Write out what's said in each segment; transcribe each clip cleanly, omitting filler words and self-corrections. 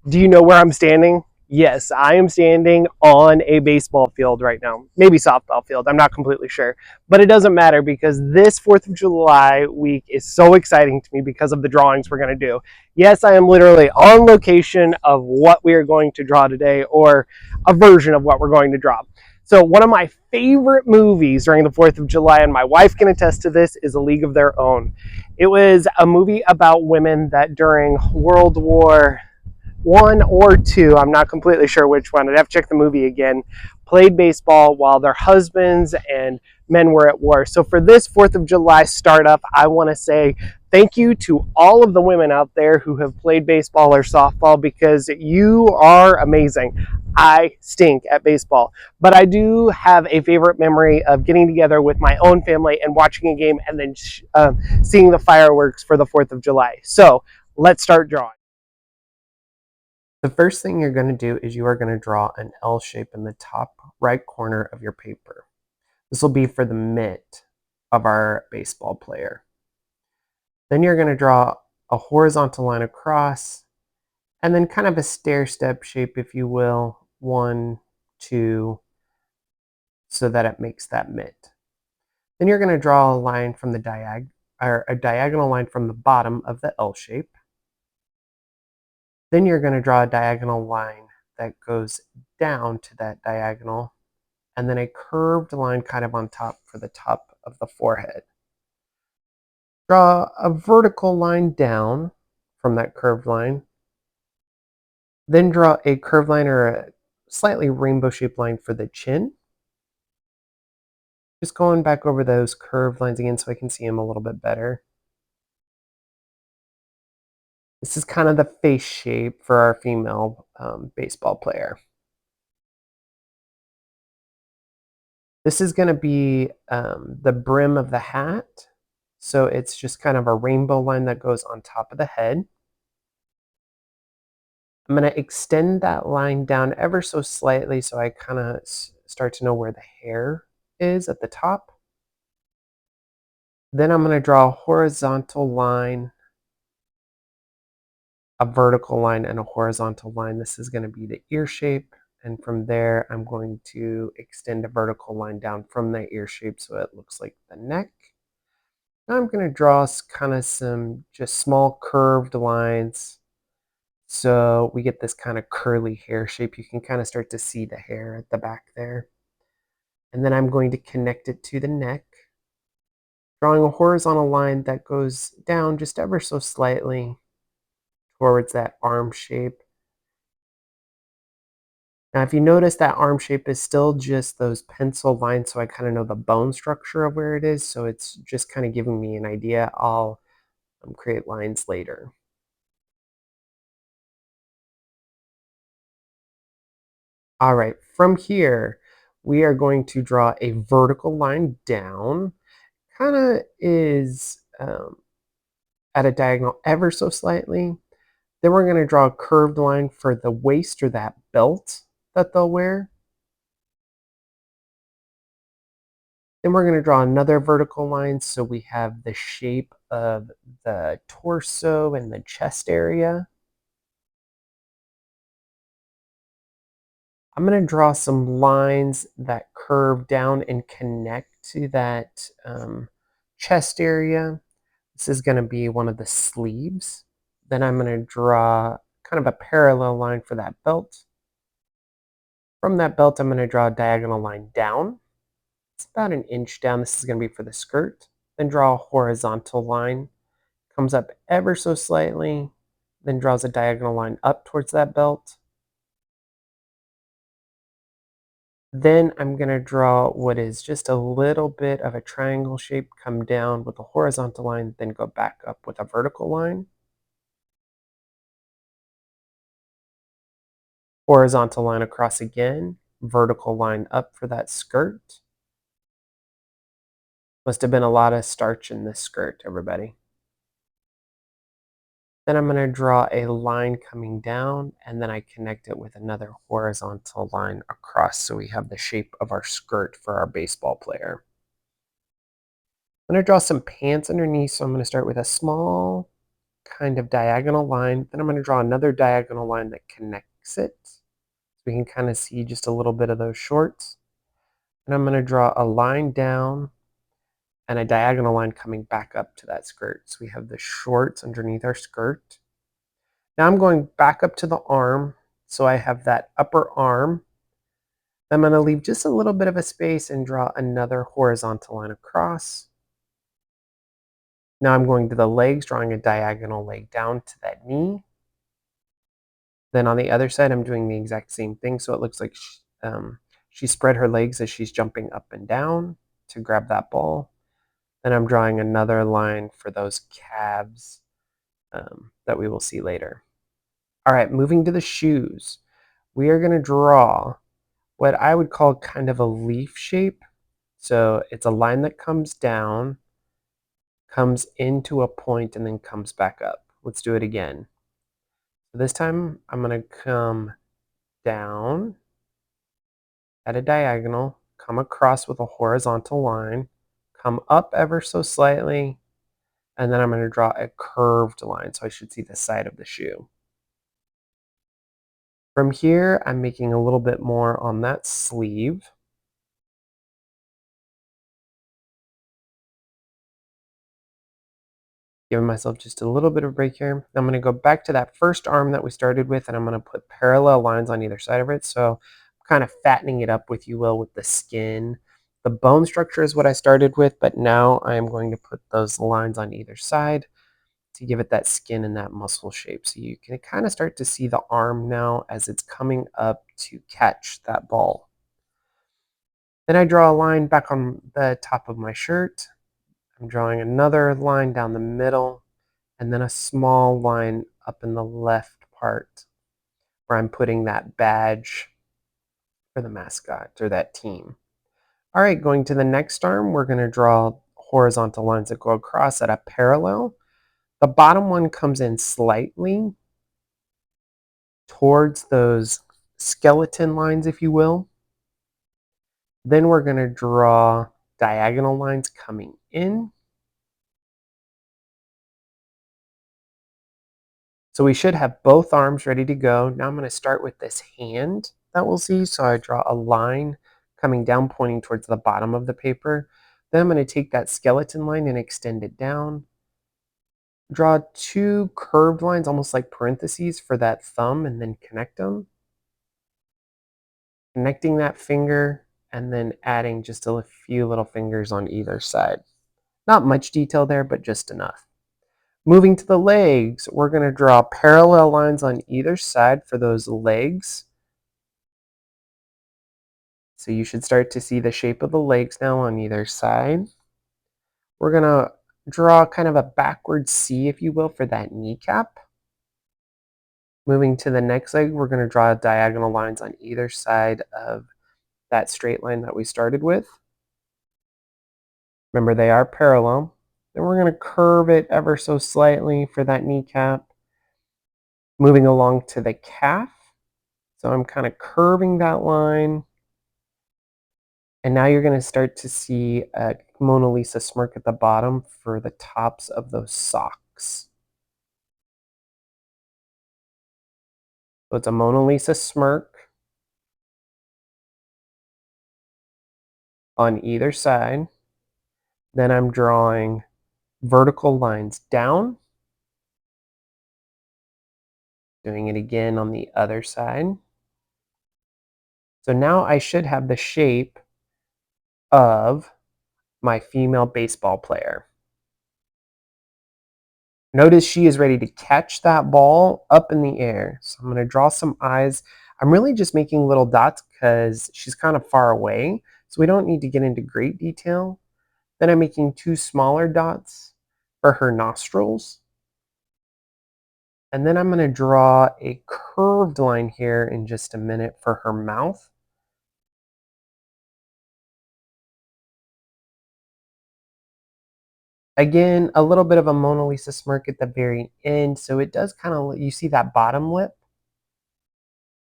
Do you know where I'm standing? Yes, I am standing on a baseball field right now. Maybe softball field. I'm not completely sure. But it doesn't matter because this 4th of July week is so exciting to me because of the drawings we're going to do. Yes, I am literally on location of what we are going to draw today, or a version of what we're going to draw. So, one of my favorite movies during the 4th of July, and my wife can attest to this, is A League of Their Own. It was a movie about women that during World War I or II, I'm not completely sure which one, I'd have to check the movie again, played baseball while their husbands and men were at war. So for this 4th of July startup, I want to say thank you to all of the women out there who have played baseball or softball, because you are amazing. I stink at baseball, but I do have a favorite memory of getting together with my own family and watching a game, and then seeing the fireworks for the 4th of July. So let's start drawing. The first thing you're going to do is you are going to draw an L shape in the top right corner of your paper. This will be for the mitt of our baseball player. Then you're going to draw a horizontal line across, and then kind of a stair step shape, if you will, 1, 2, so that it makes that mitt. Then you're going to draw a line from the a diagonal line from the bottom of the L shape. Then you're going to draw a diagonal line that goes down to that diagonal, and then a curved line kind of on top for the top of the forehead. Draw a vertical line down from that curved line. Then draw a curved line or a slightly rainbow shaped line for the chin. Just going back over those curved lines again so I can see them a little bit better. This is kind of the face shape for our female baseball player. This is going to be the brim of the hat. So it's just kind of a rainbow line that goes on top of the head. I'm going to extend that line down ever so slightly so I kind of start to know where the hair is at the top. Then I'm going to draw a horizontal line, a vertical line, and a horizontal line. This is going to be the ear shape. And from there, I'm going to extend a vertical line down from that ear shape so it looks like the neck. Now I'm going to draw kind of some just small curved lines so we get this kind of curly hair shape. You can kind of start to see the hair at the back there. And then I'm going to connect it to the neck, drawing a horizontal line that goes down just ever so slightly towards that arm shape. Now, if you notice, that arm shape is still just those pencil lines, so I kind of know the bone structure of where it is, so it's just kind of giving me an idea. I'll create lines later. All right, from here, we are going to draw a vertical line down. Kind of is at a diagonal ever so slightly. Then we're going to draw a curved line for the waist or that belt that they'll wear. Then we're going to draw another vertical line so we have the shape of the torso and the chest area. I'm going to draw some lines that curve down and connect to that chest area. This is going to be one of the sleeves. Then I'm going to draw kind of a parallel line for that belt. From that belt, I'm going to draw a diagonal line down. It's about an inch down. This is going to be for the skirt. Then draw a horizontal line. Comes up ever so slightly. Then draws a diagonal line up towards that belt. Then I'm going to draw what is just a little bit of a triangle shape, come down with a horizontal line, then go back up with a vertical line. Horizontal line across again, vertical line up for that skirt. Must have been a lot of starch in this skirt, everybody. Then I'm going to draw a line coming down, and then I connect it with another horizontal line across so we have the shape of our skirt for our baseball player. I'm going to draw some pants underneath, so I'm going to start with a small kind of diagonal line. Then I'm going to draw another diagonal line that connects it. So we can kind of see just a little bit of those shorts. And I'm going to draw a line down and a diagonal line coming back up to that skirt. So we have the shorts underneath our skirt. Now I'm going back up to the arm. So I have that upper arm. I'm going to leave just a little bit of a space and draw another horizontal line across. Now I'm going to the legs, drawing a diagonal leg down to that knee. Then on the other side, I'm doing the exact same thing. So it looks like she spread her legs as she's jumping up and down to grab that ball. Then I'm drawing another line for those calves that we will see later. All right, moving to the shoes. We are going to draw what I would call kind of a leaf shape. So it's a line that comes down, comes into a point, and then comes back up. Let's do it again. So this time I'm going to come down at a diagonal, come across with a horizontal line, come up ever so slightly, and then I'm going to draw a curved line, so I should see the side of the shoe. From here, I'm making a little bit more on that sleeve. Giving myself just a little bit of a break here. I'm going to go back to that first arm that we started with, and I'm going to put parallel lines on either side of it. So I'm kind of fattening it up, if you will, with the skin. The bone structure is what I started with, but now I am going to put those lines on either side to give it that skin and that muscle shape. So you can kind of start to see the arm now as it's coming up to catch that ball. Then I draw a line back on the top of my shirt. I'm drawing another line down the middle, and then a small line up in the left part where I'm putting that badge for the mascot or that team. All right, going to the next arm, we're going to draw horizontal lines that go across at a parallel. The bottom one comes in slightly towards those skeleton lines, if you will. Then we're going to draw diagonal lines coming in. So we should have both arms ready to go. Now I'm going to start with this hand that we'll see. So I draw a line coming down, pointing towards the bottom of the paper. Then I'm going to take that skeleton line and extend it down. Draw two curved lines, almost like parentheses for that thumb, and then connect them. Connecting that finger, and then adding just a few little fingers on either side. Not much detail there, but just enough. Moving to the legs, we're going to draw parallel lines on either side for those legs. So you should start to see the shape of the legs now on either side. We're going to draw kind of a backward C, if you will, for that kneecap. Moving to the next leg, we're going to draw diagonal lines on either side of that straight line that we started with. Remember, they are parallel. Then we're going to curve it ever so slightly for that kneecap. Moving along to the calf. So I'm kind of curving that line. And now you're going to start to see a Mona Lisa smirk at the bottom for the tops of those socks. So it's a Mona Lisa smirk on either side. Then I'm drawing vertical lines down. Doing it again on the other side. So now I should have the shape of my female baseball player. Notice she is ready to catch that ball up in the air. So I'm going to draw some eyes. I'm really just making little dots because she's kind of far away. So we don't need to get into great detail. Then I'm making two smaller dots for her nostrils. And then I'm going to draw a curved line here in just a minute for her mouth. Again, a little bit of a Mona Lisa smirk at the very end. So it does kind of, you see that bottom lip?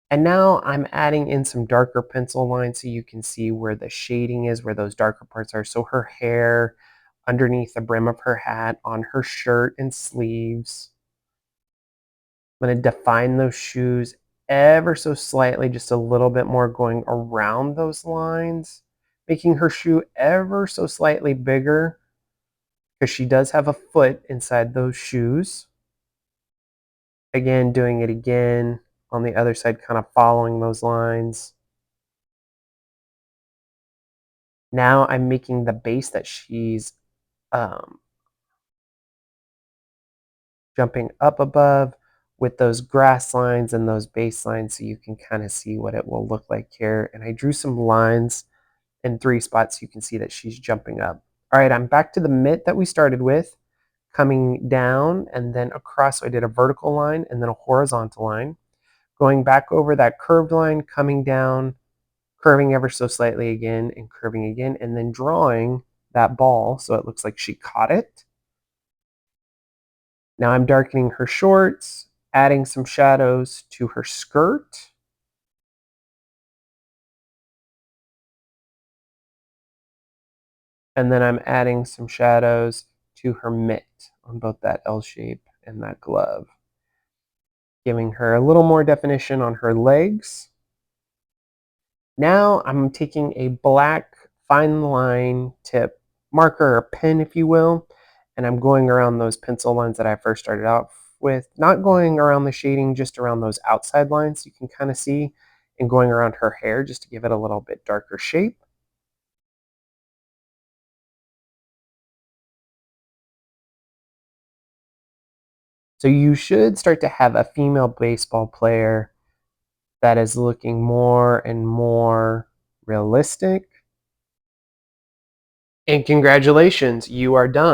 And now I'm adding in some darker pencil lines so you can see where the shading is, where those darker parts are. So her hair, underneath the brim of her hat, on her shirt and sleeves. I'm going to define those shoes ever so slightly, just a little bit more going around those lines, making her shoe ever so slightly bigger because she does have a foot inside those shoes. Again, doing it again on the other side, kind of following those lines. Now I'm making the base that she's jumping up above with those grass lines and those base lines so you can kind of see what it will look like here. And I drew some lines in 3 spots so you can see that she's jumping up. All right, I'm back to the mitt that we started with, coming down and then across. So I did a vertical line and then a horizontal line. Going back over that curved line, coming down, curving ever so slightly again and curving again, and then drawing that ball so it looks like she caught it. Now I'm darkening her shorts, adding some shadows to her skirt. And then I'm adding some shadows to her mitt on both that L shape and that glove, giving her a little more definition on her legs. Now I'm taking a black fine line tip marker or pen, if you will, and I'm going around those pencil lines that I first started out with, not going around the shading, just around those outside lines you can kind of see, and going around her hair just to give it a little bit darker shape. So you should start to have a female baseball player that is looking more and more realistic. And congratulations, you are done.